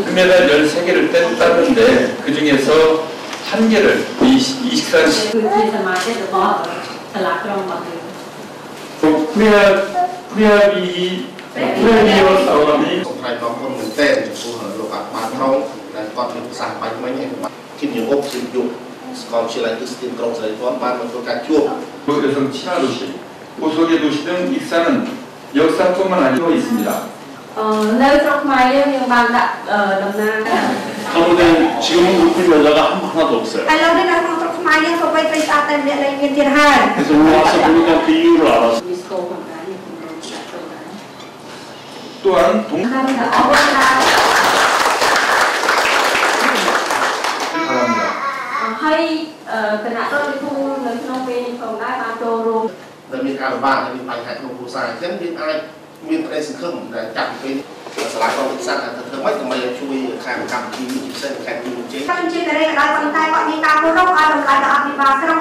금메달 13개를 뗐다는데 그 중에서 1개를 이 식사 프레아비와 싸우니 여성 친화 도시, 오속의 도시 등 익산은 역사뿐만 아니고 있습니다. 아무튼 지금은 높은 여자가 하나도 없어요. 그래서 와서 보니까 그 이유를 알았어요. 또한មានប្រទេសសង្ឃឹមដែលចាប់ពីសាលាកងវិទ្យាសាស្ត្រថាធ្វើម៉េចដើម្បីឲ្យជួយខាងកម្មវិធីវិទ្យាសាស្ត្រខាងវិទ្យាជ័យ Các chương trình này đã hoàn thành mọi nhữngការគោរពឲ្យតម្លៃដល់អភិបាលក្រុង